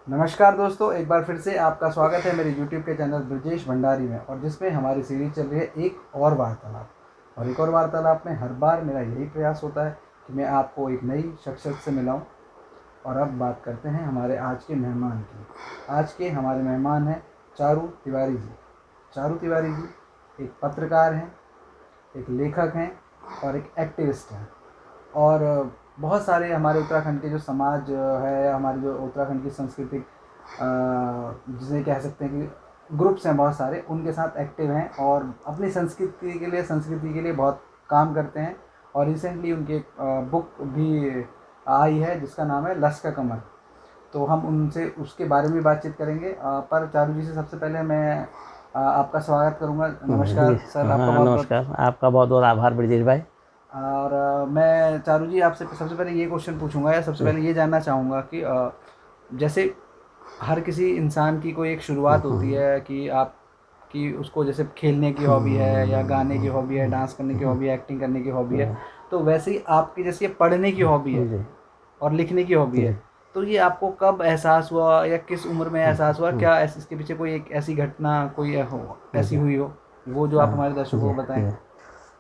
नमस्कार दोस्तों, एक बार फिर से आपका स्वागत है मेरे YouTube के चैनल ब्रजेश भंडारी में। और जिसमें हमारी सीरीज चल रही है एक और वार्तालाप। और एक और वार्तालाप में हर बार मेरा यही प्रयास होता है कि मैं आपको एक नई शख्सियत से मिलाऊं। और अब बात करते हैं हमारे आज के मेहमान की। आज के हमारे मेहमान हैं चारू तिवारी जी। चारू तिवारी जी एक पत्रकार हैं, एक लेखक हैं और एक एक्टिविस्ट हैं। और बहुत सारे हमारे उत्तराखंड के जो समाज है, हमारी जो उत्तराखंड की सांस्कृतिक जिसे कह सकते हैं कि ग्रुप्स हैं बहुत सारे, उनके साथ एक्टिव हैं और अपनी संस्कृति के लिए बहुत काम करते हैं। और रिसेंटली उनकी एक बुक भी आई है जिसका नाम है लश का कमल। तो हम उनसे उसके बारे में बातचीत करेंगे। पर चारू जी से सबसे पहले मैं आपका स्वागत करूंगा। नमस्कार सर, आपका बहुत नमस्कार। आपका बहुत बहुत आभार ब्रजेश भाई। और मैं चारू जी आपसे सबसे पहले ये क्वेश्चन पूछूंगा या सबसे पहले ये जानना चाहूँगा कि जैसे हर किसी इंसान की कोई एक शुरुआत होती है कि कि उसको जैसे खेलने की हॉबी है या गाने की हॉबी है, डांस करने की हॉबी है, एक्टिंग करने की हॉबी है। तो वैसे ही आपकी जैसे ये पढ़ने की हॉबी है और लिखने की हॉबी है, तो ये आपको कब एहसास हुआ या किस उम्र में एहसास हुआ? क्या इसके पीछे कोई एक ऐसी घटना कोई ऐसी हुई हो वो जो आप हमारे दर्शकों को बताएं?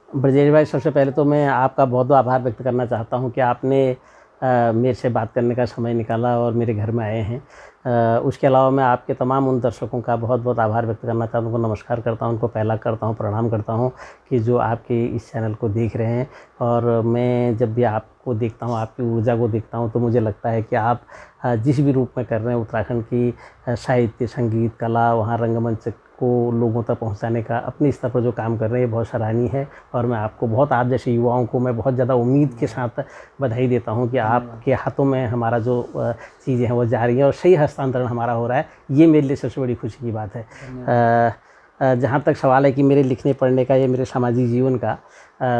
ब्रजेश भाई, सबसे पहले तो मैं आपका बहुत बहुत आभार व्यक्त करना चाहता हूं कि आपने मेरे से बात करने का समय निकाला और मेरे घर में आए हैं। उसके अलावा मैं आपके तमाम उन दर्शकों का बहुत बहुत आभार व्यक्त करना चाहता हूं, उनको नमस्कार करता हूं, उनको पहला करता हूं, प्रणाम करता हूं कि जो आपके इस चैनल को देख रहे हैं। और मैं जब भी आपको देखता हूं, आपकी ऊर्जा को देखता हूं, तो मुझे लगता है कि आप जिस भी रूप में कर रहे हैं उत्तराखंड की साहित्य, संगीत, कला, वहाँ रंगमंच को लोगों तक पहुंचाने का अपने स्तर पर जो काम कर रहे हैं, ये बहुत सराहनीय है। और मैं आपको बहुत, आप जैसे युवाओं को मैं बहुत ज़्यादा उम्मीद के साथ बधाई देता हूं कि आपके हाथों में हमारा जो चीज़ें हैं वो जा रही हैं और सही हस्तांतरण हमारा हो रहा है। ये मेरे लिए सबसे बड़ी खुशी की बात है। जहाँ तक सवाल है कि मेरे लिखने पढ़ने का या मेरे सामाजिक जीवन का,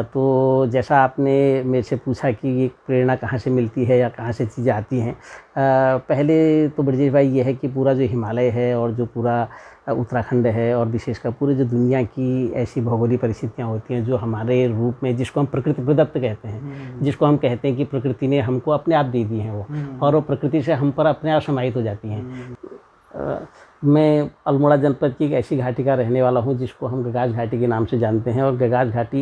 तो जैसा आपने मेरे से पूछा कि ये प्रेरणा कहाँ से मिलती है या कहाँ से चीज़ें आती हैं। पहले तो ब्रजेश भाई ये है कि पूरा जो हिमालय है और जो पूरा उत्तराखंड है और विशेषकर पूरे जो दुनिया की ऐसी भौगोलिक परिस्थितियाँ होती हैं जो हमारे रूप में, जिसको हम प्रकृति प्रदत्त कहते हैं, जिसको हम कहते हैं कि प्रकृति ने हमको अपने आप दे दी हैं वो, और वो प्रकृति से हम पर अपने आप समाहित हो जाती हैं। मैं अल्मोड़ा जनपद की एक ऐसी घाटी का रहने वाला हूं जिसको हम गगास घाटी के नाम से जानते हैं। और गगास घाटी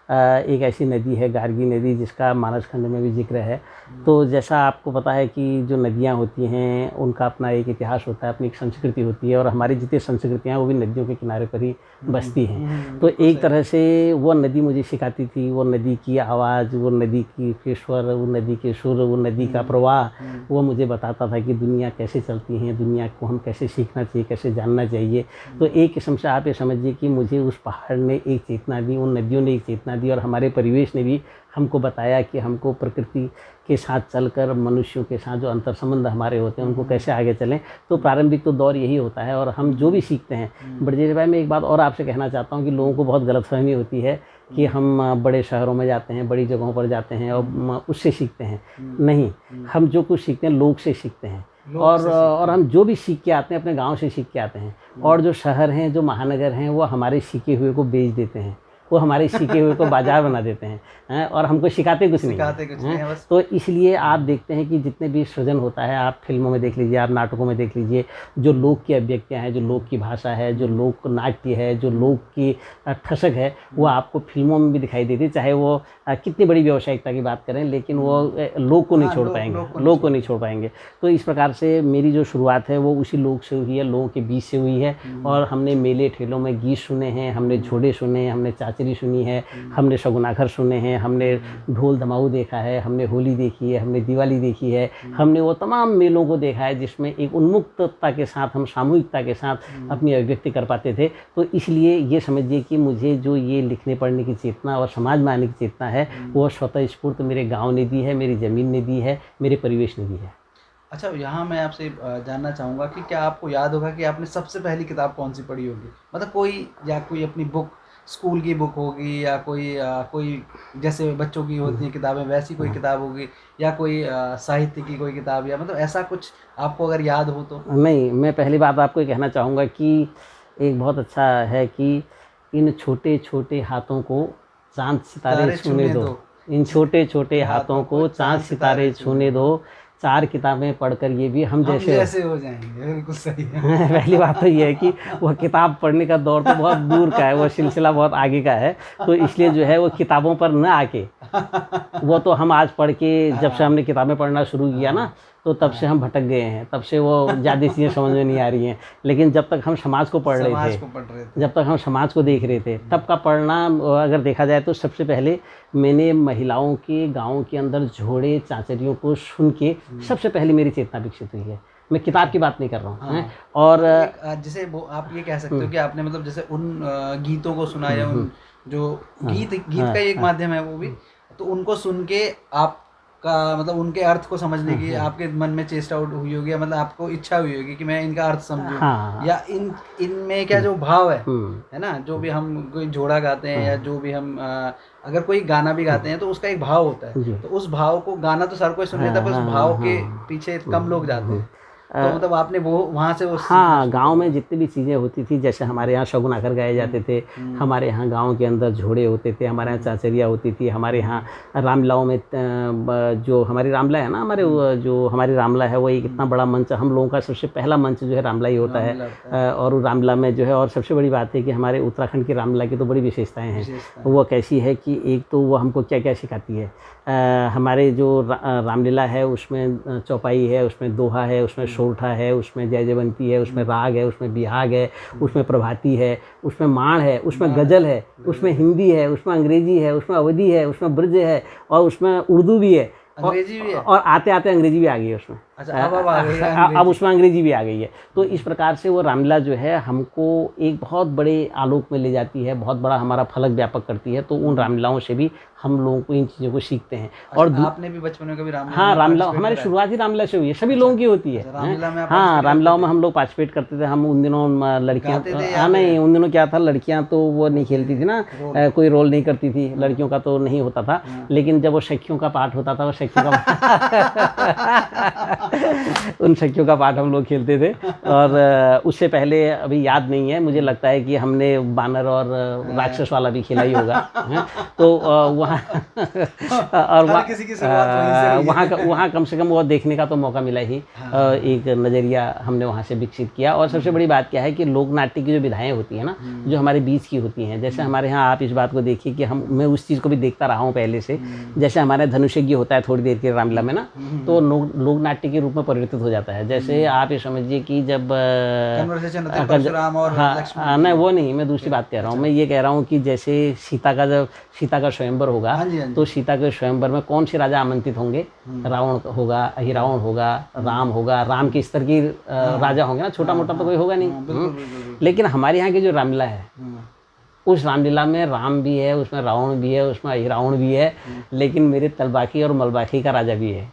एक ऐसी नदी है, गार्गी नदी, जिसका मानस खंड में भी जिक्र है। तो जैसा आपको पता है कि जो नदियां होती हैं उनका अपना एक इतिहास होता है, अपनी एक संस्कृति होती है, और हमारी जितनी संस्कृतियाँ वो भी नदियों के किनारे पर ही बसती हैं। तो एक तरह से वो नदी मुझे सिखाती थी, वो नदी की आवाज़, वो नदी की स्वर, वो नदी के सुर, वो नदी का प्रवाह, वो मुझे बताता था कि दुनिया कैसे चलती है, दुनिया को हम कैसे सीखना चाहिए, कैसे जानना चाहिए। तो एक किस्म से आप ये समझिए कि मुझे उस पहाड़ ने एक चेतना दी, उन नदियों ने एक चेतना दी, और हमारे परिवेश ने भी हमको बताया कि हमको प्रकृति के साथ चलकर मनुष्यों के साथ जो अंतर संबंध हमारे होते हैं उनको कैसे आगे चलें। तो प्रारंभिक तो दौर यही होता है। और हम जो भी सीखते हैं, ब्रजेश भाई मैं एक बात और आपसे कहना चाहता हूँ कि लोगों को बहुत गलतफहमी होती है कि हम बड़े शहरों में जाते हैं, बड़ी जगहों पर जाते हैं और उससे सीखते हैं। नहीं, हम जो कुछ सीखते हैं लोग से सीखते हैं। और हम जो भी सीख के आते हैं अपने गांव से सीख के आते हैं। और जो शहर हैं, जो महानगर हैं, वो हमारे सीखे हुए को बेच देते हैं, वो हमारे सीखे हुए को बाजार बना देते हैं, और हमको सिखाते कुछ नहीं है बस। तो इसलिए आप देखते हैं कि जितने भी सृजन होता है, आप फिल्मों में देख लीजिए, आप नाटकों में देख लीजिए, जो लोक की अभिव्यक्तियाँ हैं, जो लोक की भाषा है, जो लोक नाट्य है, जो लोक की ठसक है, वो आपको फिल्मों में भी दिखाई देती है। चाहे वो कितनी बड़ी व्यावसायिकता की बात करें, लेकिन वो लोक को नहीं छोड़ पाएंगे, लोक को नहीं छोड़ पाएंगे। तो इस प्रकार से मेरी जो शुरुआत है वो उसी लोक से हुई है, लोगों के बीच से हुई है। और हमने मेले ठेलों में गीत सुने हैं, हमने झोड़े सुने, हमने चाचरी सुनी है, हमने शगुनाखर सुने हैं, हमने ढोल धमाऊ देखा है, हमने होली देखी है, हमने दिवाली देखी है, हमने वो तमाम मेलों को देखा है जिसमें एक उन्मुक्तता के साथ, हम सामूहिकता के साथ अपनी अभिव्यक्ति कर पाते थे। तो इसलिए ये समझिए कि मुझे जो ये लिखने पढ़ने की चेतना और समाज में आने की चेतना है, वो स्वतः स्फूर्त मेरे गाँव ने दी है, मेरी ज़मीन ने दी है, मेरे परिवेश ने दी है। अच्छा, यहाँ मैं आपसे जानना चाहूँगा कि क्या आपको याद होगा कि आपने सबसे पहली किताब कौन सी पढ़ी होगी? मतलब कोई अपनी बुक, स्कूल की बुक होगी या कोई जैसे बच्चों की होती हैं किताबें वैसी कोई किताब होगी, या कोई साहित्य की कोई किताब, या मतलब ऐसा कुछ आपको अगर याद हो तो? नहीं, मैं पहली बात आपको ये कहना चाहूँगा कि एक बहुत अच्छा है कि इन छोटे छोटे हाथों को चाँद सितारे छूने दो, इन छोटे छोटे हाथों को चाँद सितारे छूने दो, 4 किताबें पढ़कर ये भी हम जैसे हो जाएंगे। बिल्कुल सही है। पहली बात तो ये है कि वो किताब पढ़ने का दौर तो बहुत दूर का है, वो सिलसिला बहुत आगे का है, तो इसलिए जो है वो किताबों पर न आके वो तो हम आज पढ़ के जब से हमने किताबें पढ़ना शुरू किया ना, तो तब से हम भटक गए हैं, तब से वो ज़्यादा चीज़ें समझ में नहीं आ रही हैं। लेकिन जब तक हम समाज को पढ़ रहे थे, जब तक हम समाज को देख रहे थे, तब का पढ़ना अगर देखा जाए तो सबसे पहले मैंने महिलाओं के गाँव के अंदर झोड़े चाचरियों को सुन के सबसे पहले मेरी चेतना विकसित हुई है। मैं किताब की बात नहीं कर रहा हूँ। हाँ। और जैसे वो आप ये कह सकते हो कि आपने मतलब जैसे उन गीतों को सुना या उन जो गीत का एक माध्यम है वो भी, तो उनको सुन के आपका मतलब उनके अर्थ को समझने की आपके मन में चेष्टा हुई होगी, मतलब आपको इच्छा हुई होगी कि मैं इनका अर्थ समझूं, या इनमें क्या जो भाव है ना, जो भी हम कोई जोड़ा गाते हैं या जो भी हम अगर कोई गाना भी गाते हैं तो उसका एक भाव होता है, तो उस भाव को गाना तो सर कोई सुन लेता है, पर उस भाव के पीछे कम लोग जाते हैं। तो मतलब आपने वो वहाँ से वो गांव में जितनी भी चीज़ें होती थी, जैसे हमारे यहाँ शगुन आकर गाए जाते थे, हमारे यहाँ गांव के अंदर झोड़े होते थे, हमारे यहाँ चाचरिया होती थी, हमारे यहाँ रामलाओं में जो हमारी रामला है ना, हमारे जो हमारी रामला है वो एक इतना बड़ा मंच, हम लोगों का सबसे पहला मंच जो है रामला ही होता है। और रामला में जो है, और सबसे बड़ी बात है कि हमारे उत्तराखंड की रामला की तो बड़ी विशेषताएँ हैं। वो कैसी है कि एक तो वो हमको क्या क्या सिखाती है, हमारे जो रामलीला है उसमें चौपाई है, उसमें दोहा है, उसमें सोरठा है, उसमें जय जयवंती है, उसमें राग है, उसमें बिहाग है, उसमें प्रभाती है, उसमें माण है, उसमें गज़ल है, उसमें हिंदी है, उसमें अंग्रेजी है, उसमें अवधी है, उसमें ब्रज है, और उसमें उर्दू भी है, अंग्रेजी भी है, और आते आते अंग्रेजी भी आ गई है उसमें। अच्छा, अब उसमें अंग्रेजी भी आ गई है। तो इस प्रकार से वो रामलीला जो है हमको एक बहुत बड़े आलोक में ले जाती है, बहुत बड़ा हमारा फलक व्यापक करती है। तो उन रामलीलाओं से भी हम लोगों को इन चीज़ों को सीखते हैं। और आपने भी बचपन में कभी रामलीला? हाँ, रामलीला हमारी शुरुआत ही रामलीला से हुई है, सभी लोगों की होती है। हाँ, रामलीलाओं में हम लोग पार्टिसिपेट करते थे। हम उन दिनों लड़कियाँ, हाँ नहीं, उन दिनों क्या था, लड़कियाँ तो वो नहीं खेलती थी ना, कोई रोल नहीं करती थी, लड़कियों का तो नहीं होता था। लेकिन जब वो सखियों का पाठ होता था, वो सखियों का उन सखियों का पाठ हम लोग खेलते थे। और उससे पहले अभी याद नहीं है, मुझे लगता है कि हमने बानर और राक्षस वाला भी खेला ही होगा। तो वहाँ और वहाँ कम से कम वो देखने का तो मौका मिला ही। एक नज़रिया हमने वहाँ से विकसित किया। और सबसे बड़ी बात क्या है कि लोक नाट्य की जो विधाएँ होती हैं ना, जो हमारे बीच की होती हैं, जैसे हमारे यहाँ आप इस बात को देखिए कि मैं उस चीज़ को भी देखता रहा हूँ पहले से। जैसे हमारे धनुषयज्ञ होता है थोड़ी देर के रामलीला में ना, तो लोक नाट्य के रूप में परिवर्तित हो जाता है। जैसे आप ये समझिए कि जब नहीं, वो नहीं, मैं दूसरी बात कह रहा हूँ। मैं ये कह रहा हूँ कि जैसे सीता का स्वयंवर होगा, तो सीता के स्वयंवर में कौन से राजा आमंत्रित होंगे? रावण होगा, अहिरावण होगा, राम होगा, राम के स्तर की राजा होंगे ना, छोटा मोटा तो कोई होगा नहीं। लेकिन हमारे यहाँ की जो रामलीला है, उस रामलीला में राम भी है, उसमें रावण भी है, उसमें अहिरावण भी है, लेकिन मेरे तलबाकी और मलबाकी का राजा भी है।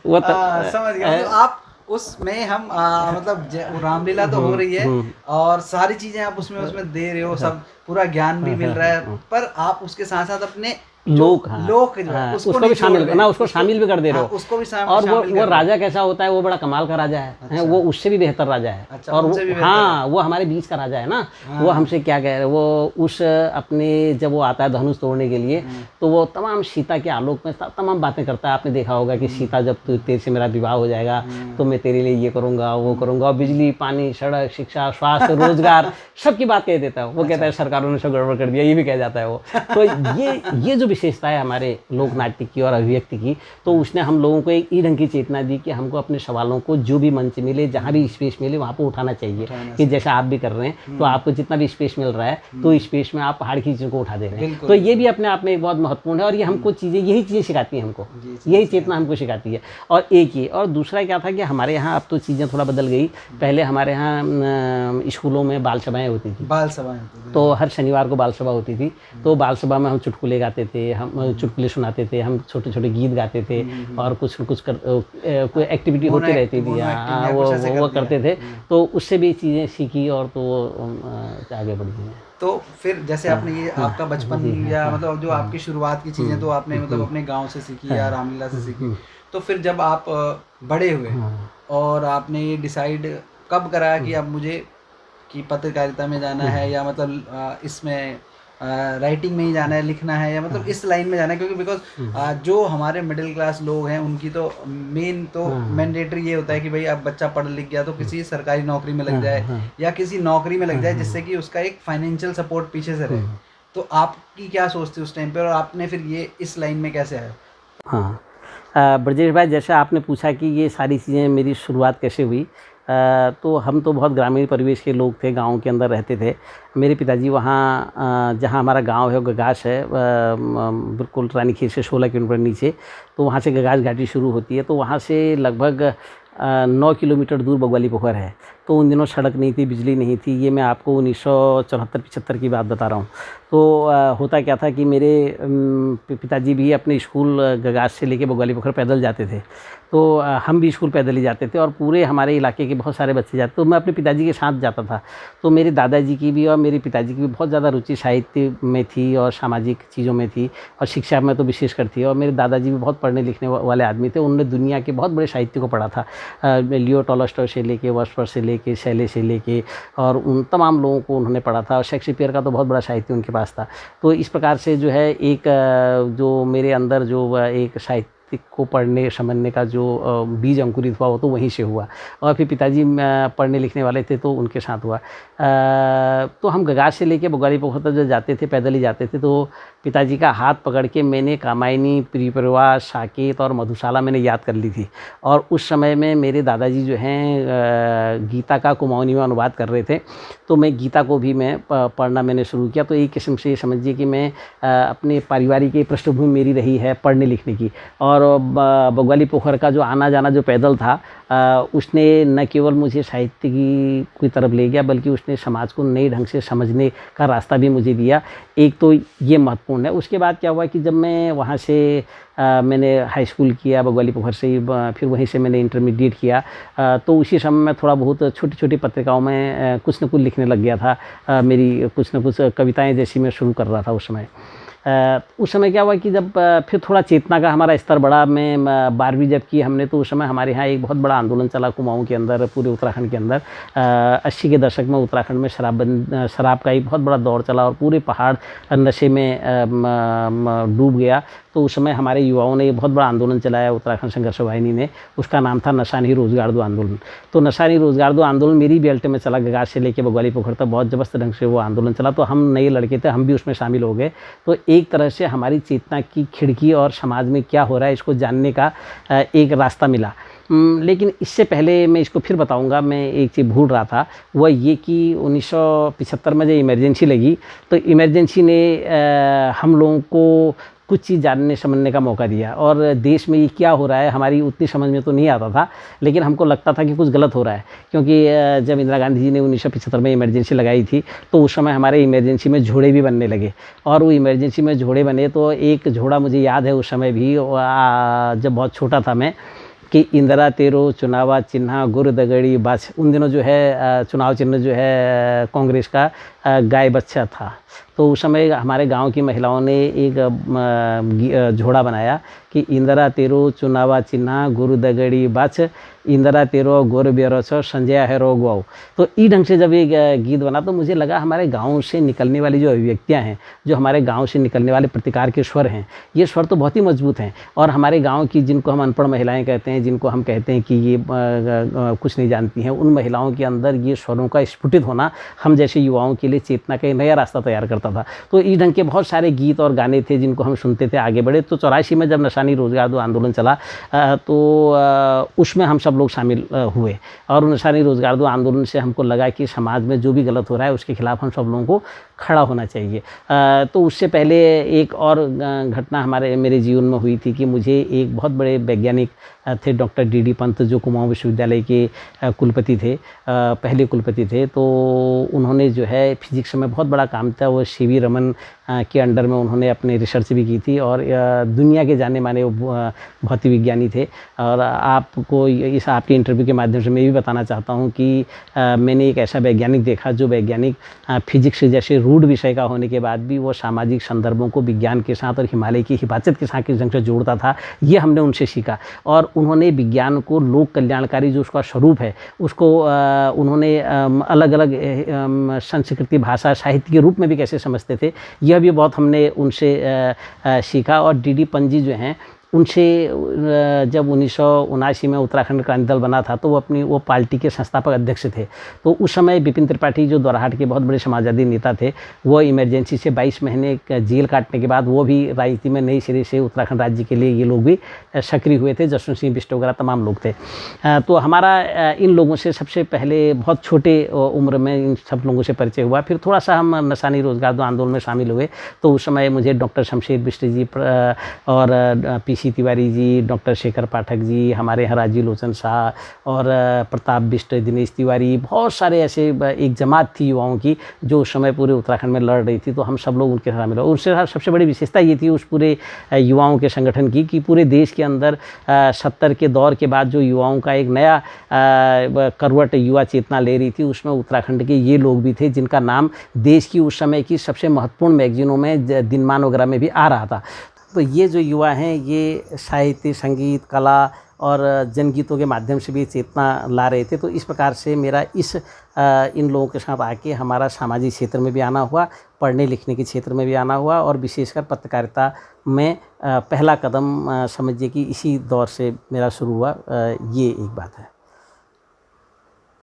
वो समझ गया। तो आप उसमें हम मतलब रामलीला तो हो रही है और सारी चीजें आप उसमें दे रहे हो, सब पूरा ज्ञान भी मिल रहा है, पर आप उसके साथ साथ अपने लोक उसको भी शामिल करना, उसको शामिल भी कर दे रहे हो। उसको भी और वो राजा कैसा होता है, वो बड़ा कमाल का राजा है। अच्छा। वो उससे भी बेहतर राजा है। अच्छा, और वो हमारे बीच का राजा है ना। वो हमसे क्या कह रहे हैं, वो उस अपने जब वो आता है धनुष तोड़ने के लिए, तो वो तमाम सीता के आलोक में तमाम बातें करता है। आपने देखा होगा कि सीता, जब तेरे से मेरा विवाह हो जाएगा तो मैं तेरे लिए ये करूँगा, वो करूँगा, और बिजली, पानी, सड़क, शिक्षा, स्वास्थ्य, रोजगार सबकी बात कह देता है। वो कहता है सरकारों ने सब गड़बड़ कर दिया, ये भी कह जाता है वो। तो ये जो विशेषता है हमारे लोक नाट्य की और अभिव्यक्ति की, तो उसने हम लोगों को एक ढंग की चेतना दी कि हमको अपने सवालों को जो भी मंच मिले, जहाँ भी स्पेस मिले, वहाँ पर उठाना चाहिए। कि जैसा आप भी कर रहे हैं, तो आपको जितना भी स्पेस मिल रहा है, तो स्पेस में आप पहाड़ की चीज़ों को उठा दे रहे हैं। तो ये भी अपने आप में एक बहुत महत्वपूर्ण है। और ये हमको यही चीज़ें सिखाती हैं, हमको यही चेतना हमको सिखाती है। और एक ही, और दूसरा क्या था कि हमारे यहाँ अब तो चीज़ें थोड़ा बदल गई। पहले हमारे यहाँ स्कूलों में बाल सभाएँ होती थी, तो हर शनिवार को बाल सभा होती थी। तो बाल सभा में हम चुटकुले गाते थे, हम चुटकुले सुनाते थे, हम छोटे छोटे गीत गाते थे, और कुछ कोई एक्टिविटी होती रहती थी, वो करते थे। तो उससे भी चीज़ें सीखी और तो आगे बढ़ी हैं। तो फिर जैसे आपने ये आपका बचपन या मतलब जो आपकी शुरुआत की चीज़ें तो आपने मतलब अपने गांव से सीखी या रामलीला से सीखी, तो फिर जब आप बड़े हुए और आपने ये डिसाइड कब करा कि अब मुझे कि पत्रकारिता में जाना है, या मतलब इसमें राइटिंग में ही जाना है, लिखना है, या मतलब इस लाइन में जाना है, क्योंकि बिकॉज जो हमारे मिडिल क्लास लोग हैं उनकी तो मेन तो मैंडेटरी ये होता है कि भाई अब बच्चा पढ़ लिख गया तो किसी सरकारी नौकरी में लग जाए या किसी नौकरी में लग जाए जिससे कि उसका एक फाइनेंशियल सपोर्ट पीछे से रहे। तो आपकी क्या सोच थी उस टाइम पे, और आपने फिर ये इस लाइन में कैसे आया? हाँ, ब्रजेश भाई, जैसे आपने पूछा कि ये सारी चीज़ें मेरी शुरुआत कैसे हुई, तो हम तो बहुत ग्रामीण परिवेश के लोग थे, गांव के अंदर रहते थे। मेरे पिताजी वहाँ जहाँ हमारा गांव है वो गगाश है, बिल्कुल रानीखेत से 16 किलोमीटर नीचे, तो वहाँ से गगाश घाटी शुरू होती है। तो वहाँ से लगभग 9 किलोमीटर दूर बग्वाली पोखर है। तो उन दिनों सड़क नहीं थी, बिजली नहीं थी, ये मैं आपको 1974-75 की बात बता रहा हूँ। तो होता क्या था कि मेरे पिताजी भी अपने स्कूल गगाश से लेके बग्वाली पोखर पैदल जाते थे, तो हम भी स्कूल पैदल ही जाते थे और पूरे हमारे इलाके के बहुत सारे बच्चे जाते। तो मैं अपने पिताजी के साथ जाता था। तो मेरे दादाजी की भी और मेरे पिताजी की भी बहुत ज़्यादा रुचि साहित्य में थी और सामाजिक चीज़ों में थी और शिक्षा में तो विशेषकर थी। और मेरे दादाजी भी बहुत पढ़ने लिखने वाले आदमी थे। उन्होंने दुनिया के बहुत बड़े साहित्य को पढ़ा था, लियो टॉलस्टॉय से लेके, वर्ड्सवर्थ से लेके, शैले से लेके, और उन तमाम लोगों को उन्होंने पढ़ा था। और शेक्सपियर का तो बहुत बड़ा साहित्य उनके पास था। तो इस प्रकार से जो है एक जो मेरे अंदर जो एक साहित्य को पढ़ने समझने का जो बीज अंकुरित हुआ वो तो वहीं से हुआ। और फिर पिताजी पढ़ने लिखने वाले थे तो उनके साथ हुआ। तो हम गगाश से लेके बग्वाली पोखर तक जब जाते थे, पैदल ही जाते थे, तो पिताजी का हाथ पकड़ के मैंने कामायनी, प्रियप्रवाह, साकेत और मधुशाला मैंने याद कर ली थी। और उस समय में मेरे दादाजी जो हैं गीता का कुमाऊनी में अनुवाद कर रहे थे, तो मैं गीता को भी मैं पढ़ना मैंने शुरू किया। तो एक किस्म से समझिए कि मैं अपने पारिवारिक पृष्ठभूमि मेरी रही है पढ़ने लिखने की। और बग्वाली पोखर का जो आना जाना जो पैदल था, उसने न केवल मुझे साहित्य की तरफ ले गया, बल्कि उसने समाज को नए ढंग से समझने का रास्ता भी मुझे दिया। एक तो ये महत्वपूर्ण है। उसके बाद क्या हुआ कि जब मैं वहाँ से मैंने हाई स्कूल किया बग्वाली पोखर से ही, फिर वहीं से मैंने इंटरमीडिएट किया, तो उसी समय मैं थोड़ा बहुत छोटी छोटी पत्रिकाओं में कुछ न कुछ लिखने लग गया था। मेरी कुछ न कुछ कविताएं जैसी मैं शुरू कर रहा था उस समय। उस समय क्या हुआ कि जब फिर थोड़ा चेतना का हमारा स्तर बढ़ा, मैं 12वीं जब की हमने, तो उस समय हमारे यहाँ एक बहुत बड़ा आंदोलन चला कुमाऊँ के अंदर, पूरे उत्तराखंड के अंदर। 80 के दशक में उत्तराखंड में शराब का एक बहुत बड़ा दौर चला और पूरे पहाड़ नशे में डूब गया। तो उस समय हमारे युवाओं ने एक बहुत बड़ा आंदोलन चलाया उत्तराखंड संघर्ष वाहिनी ने, उसका नाम था नशा नहीं रोजगार दो आंदोलन। तो नशा नहीं रोजगार दो आंदोलन मेरी बेल्ट में चला, गगाश से लेके बग्वाली पोखर तक बहुत जबरदस्त ढंग से वो आंदोलन चला। तो हम नए लड़के थे, हम भी उसमें शामिल हो गए। तो एक तरह से हमारी चेतना की खिड़की और समाज में क्या हो रहा है इसको जानने का एक रास्ता मिला। लेकिन इससे पहले मैं इसको फिर बताऊंगा, मैं एक चीज़ भूल रहा था, वह ये कि 1975 में जब इमरजेंसी लगी, तो इमरजेंसी ने हम लोगों को कुछ चीज़ जानने समझने का मौका दिया। और देश में ये क्या हो रहा है हमारी उतनी समझ में तो नहीं आता था, लेकिन हमको लगता था कि कुछ गलत हो रहा है। क्योंकि जब इंदिरा गांधी जी ने 1975 में इमरजेंसी लगाई थी, तो उस समय हमारे इमरजेंसी में झोड़े भी बनने लगे। और वो इमरजेंसी में झोड़े बने, तो एक झोड़ा मुझे याद है उस समय भी, जब बहुत छोटा था मैं, कि इंदिरा तेरो चुनावा चिन्हा गुर दगड़ी बाछ। उन दिनों जो है चुनाव चिन्ह जो है कांग्रेस का गाय बच्चा था। तो उस समय हमारे गांव की महिलाओं ने एक झोड़ा बनाया कि इंदिरा तेरो चुनावा चिन्हा गुरु दगड़ी बाछ, इंदिरा तेरो गोर बेरो संजय हेरो गौ। तो इस ढंग से जब ये गीत बना, तो मुझे लगा हमारे गांव से निकलने वाली जो अभिव्यक्तियाँ हैं, जो हमारे गांव से निकलने वाले प्रतिकार के स्वर हैं, ये स्वर तो बहुत ही मजबूत हैं। और हमारे गांव की, जिनको हम अनपढ़ महिलाएं कहते हैं, जिनको हम कहते हैं कि ये कुछ नहीं जानती हैं, उन महिलाओं के अंदर ये स्वरों का स्फुटित होना हम जैसे युवाओं के लिए चेतना का नया रास्ता तैयार करता था। तो इस ढंग के बहुत सारे गीत और गाने थे जिनको हम सुनते थे, आगे बढ़े। तो 84 में जब नशा नहीं रोजगार दो आंदोलन चला, तो उसमें हम सब लोग शामिल हुए। और नशा नहीं रोजगार दो आंदोलन से हमको लगा कि समाज में जो भी गलत हो रहा है उसके खिलाफ हम सब लोगों को खड़ा होना चाहिए। तो उससे पहले एक और घटना मेरे जीवन में हुई थी कि मुझे एक बहुत बड़े वैज्ञानिक थे, डॉक्टर डी पंत, जो कुमाऊं विश्वविद्यालय के कुलपति थे, पहले कुलपति थे। तो उन्होंने जो है फिजिक्स में बहुत बड़ा काम था, वो CV रमन के अंडर में उन्होंने अपनी रिसर्च भी की थी। और दुनिया के जाने माने भौतिक विज्ञानी थे। और आपको इस आपके इंटरव्यू के माध्यम से मैं भी बताना चाहता हूँ कि मैंने एक ऐसा वैज्ञानिक देखा, जो वैज्ञानिक फिजिक्स जैसे रूढ़ विषय का होने के बाद भी वो सामाजिक संदर्भों को विज्ञान के साथ और हिमालय की हिफाजत के साथ किस ढंग से जोड़ता था, ये हमने उनसे सीखा। और उन्होंने विज्ञान को लोक कल्याणकारी जो उसका स्वरूप है, उसको उन्होंने अलग अलग संस्कृति, भाषा, साहित्य के रूप में भी कैसे समझते थे, ये यह भी बहुत हमने उनसे सीखा। और डी पंजी जो हैं उनसे जब 1979 में उत्तराखंड क्रांति दल बना था तो वो पार्टी के संस्थापक अध्यक्ष थे। तो उस समय विपिन त्रिपाठी जो द्वाराहाट के बहुत बड़े समाजवादी नेता थे, वो इमरजेंसी से 22 महीने जेल काटने के बाद वो भी राजनीति में नई सिरे से उत्तराखंड राज्य के लिए ये लोग भी सक्रिय हुए थे। जसवंत सिंह बिष्ट वगैरह तमाम लोग थे। तो हमारा इन लोगों से सबसे पहले बहुत छोटे उम्र में इन सब लोगों से परिचय हुआ। फिर थोड़ा सा हम नशानी रोजगार आंदोलन में शामिल हुए तो उस समय मुझे डॉक्टर शमशेर बिष्ट जी और पी तिवारी जी, डॉक्टर शेखर पाठक जी, हमारे यहाँ राजीव लोचन शाह और प्रताप बिष्ट, दिनेश तिवारी, बहुत सारे ऐसे एक जमात थी युवाओं की जो उस समय पूरे उत्तराखंड में लड़ रही थी। तो हम सब लोग उनके साथ मिले। उनसे सबसे बड़ी विशेषता ये थी उस पूरे युवाओं के संगठन की कि पूरे देश के अंदर 70 के दौर के बाद जो युवाओं का एक नया करवट युवा चेतना ले रही थी, उसमें उत्तराखंड के ये लोग भी थे जिनका नाम देश की उस समय की सबसे महत्वपूर्ण मैगजीनों में, दिनमान वगैरह में भी आ रहा था। तो ये जो युवा हैं ये साहित्य, संगीत, कला और जनगीतों के माध्यम से भी चेतना ला रहे थे। तो इस प्रकार से मेरा इन लोगों के साथ आके हमारा सामाजिक क्षेत्र में भी आना हुआ, पढ़ने लिखने के क्षेत्र में भी आना हुआ और विशेषकर पत्रकारिता में पहला कदम समझिए कि इसी दौर से मेरा शुरू हुआ। ये एक बात है।